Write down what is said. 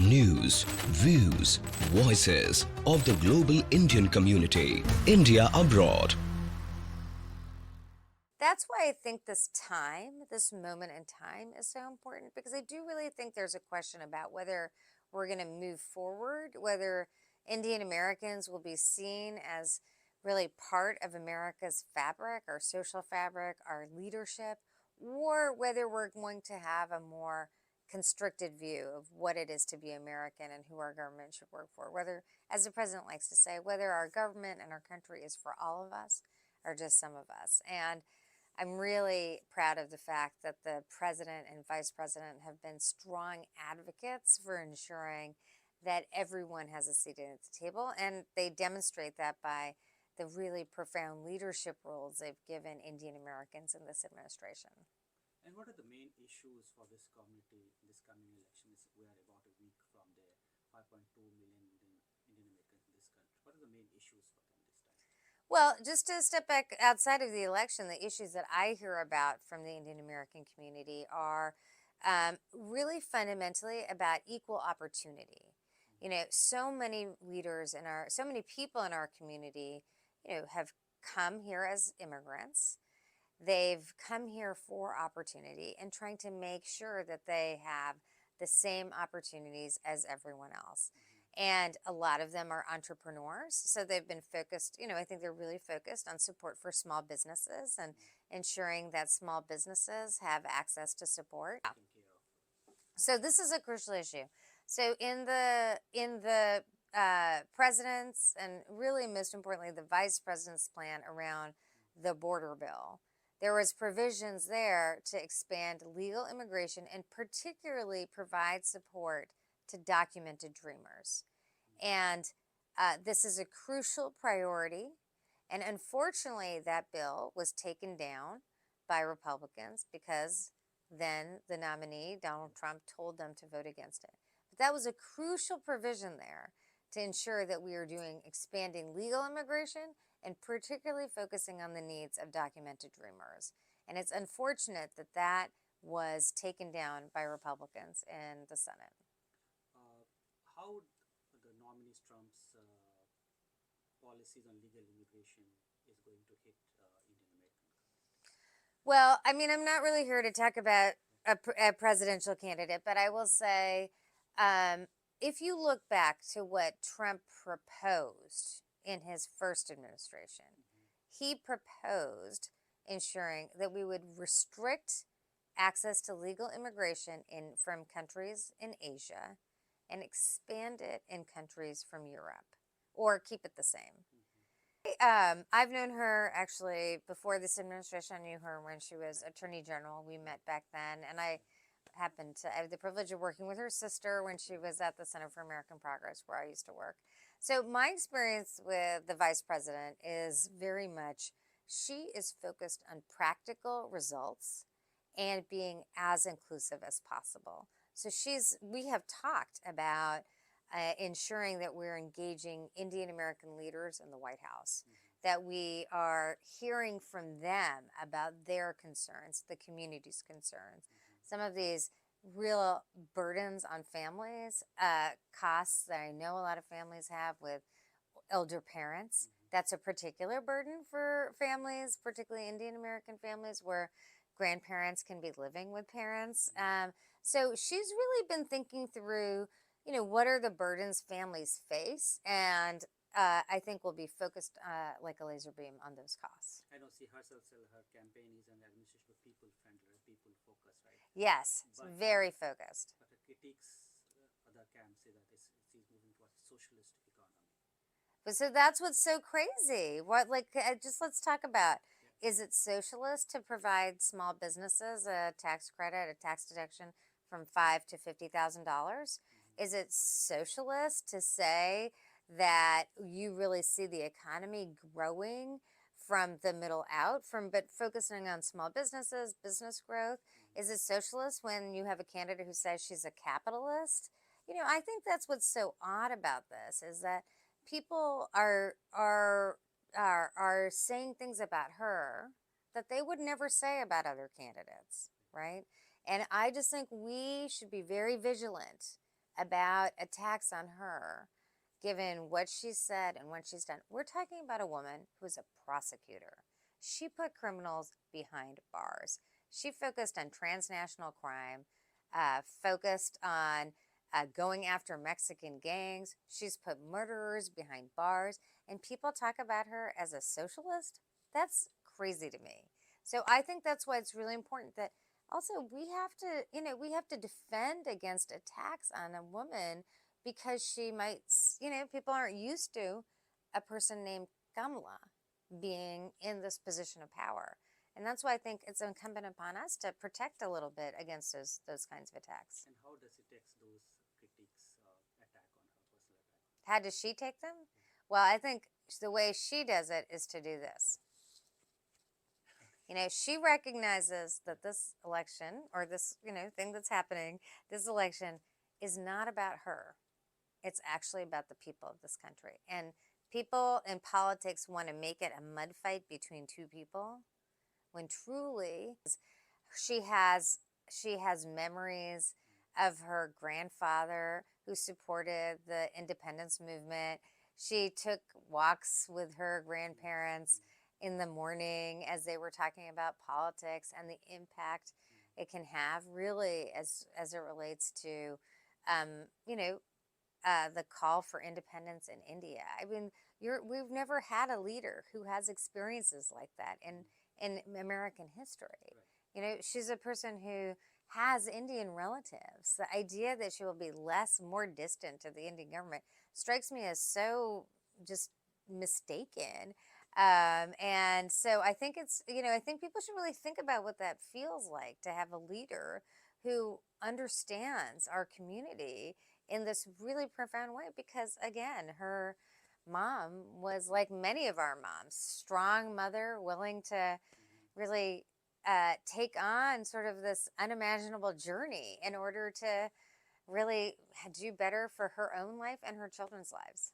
News, views, voices of the global Indian community. India abroad. That's why I think this moment in time is so important, because I do really think there's a question about whether we're going to move forward, whether Indian Americans will be seen as really part of America's fabric, our social fabric, our leadership, or whether we're going to have a more constricted view of what it is to be American and who our government should work for. Whether, as the president likes to say, whether our government and our country is for all of us or just some of us. And I'm really proud of the fact that the president and vice president have been strong advocates for ensuring that everyone has a seat at the table, and they demonstrate that by the really profound leadership roles they've given Indian Americans in this administration. And what are the main issues for this community in this coming elections? We are about a week from the 5.2 million Indian Americans in this country. What are the main issues for them this time? Well, just to step back outside of the election, the issues that I hear about from the Indian American community are really fundamentally about equal opportunity. You know, so many so many people in our community, have come here as immigrants. They've come here for opportunity and trying to make sure that they have the same opportunities as everyone else. And a lot of them are entrepreneurs. So they've been focused, I think they're really focused on support for small businesses and ensuring that small businesses have access to support. So this is a crucial issue. So in the president's, and really most importantly, the vice president's plan around the border bill, there was provisions there to expand legal immigration and particularly provide support to documented dreamers. And this is a crucial priority. And unfortunately, that bill was taken down by Republicans because then the nominee, Donald Trump, told them to vote against it. But that was a crucial provision there to ensure that we are expanding legal immigration and particularly focusing on the needs of documented dreamers. And it's unfortunate that that was taken down by Republicans in the Senate. How the nominee Trump's policies on legal immigration is going to hit Indian American? Well, I mean, I'm not really here to talk about a presidential candidate, but I will say, if you look back to what Trump proposed in his first administration, he proposed ensuring that we would restrict access to legal immigration from countries in Asia and expand it in countries from Europe, or keep it the same. I've known her actually before this administration. I knew her when she was Attorney General. We met back then, and I have the privilege of working with her sister when she was at the Center for American Progress, where I used to work. So my experience with the vice president is very much, she is focused on practical results and being as inclusive as possible. So we have talked about ensuring that we're engaging Indian American leaders in the White House, that we are hearing from them about their concerns, the community's concerns. Some of these real burdens on families, costs that I know a lot of families have with elder parents. That's a particular burden for families, particularly Indian American families, where grandparents can be living with parents. So she's really been thinking through, what are the burdens families face, and I think we'll be focused like a laser beam on those costs. I don't see herself, her campaign is an administration people-friendly, people-focused, right? Yes, it's very focused. But the critics, other camps say that she's moving towards a socialist economy. But so that's what's so crazy. Just let's talk about, is it socialist to provide small businesses a tax credit, a tax deduction from $5,000 to $50,000? Is it socialist to say that you really see the economy growing from the middle out, but focusing on small businesses, business growth? Is it socialist when you have a candidate who says she's a capitalist? I think that's what's so odd about this, is that people are saying things about her that they would never say about other candidates, right? And I just think we should be very vigilant about attacks on her, given what she said and what she's done. We're talking about a woman who's a prosecutor. She put criminals behind bars. She focused on transnational crime, focused on going after Mexican gangs. She's put murderers behind bars. And people talk about her as a socialist. That's crazy to me. So I think that's why it's really important that also we have to, we have to defend against attacks on a woman because she might, people aren't used to a person named Kamala being in this position of power. And that's why I think it's incumbent upon us to protect a little bit against those kinds of attacks. And how does it take those critics attack on her, personal attack? How does she take them? Well, I think the way she does it is to do this. She recognizes that this election or this, thing that's happening, this election is not about her. It's actually about the people of this country. And people in politics want to make it a mud fight between two people when truly she has memories of her grandfather who supported the independence movement. She took walks with her grandparents in the morning as they were talking about politics and the impact it can have really as it relates to, the call for independence in India. I mean, we've never had a leader who has experiences like that in American history. She's a person who has Indian relatives. The idea that she will be more distant to the Indian government strikes me as so just mistaken. And so I think I think people should really think about what that feels like to have a leader who understands our community in this really profound way, because again, her mom was like many of our moms, strong mother, willing to really take on sort of this unimaginable journey in order to really do better for her own life and her children's lives.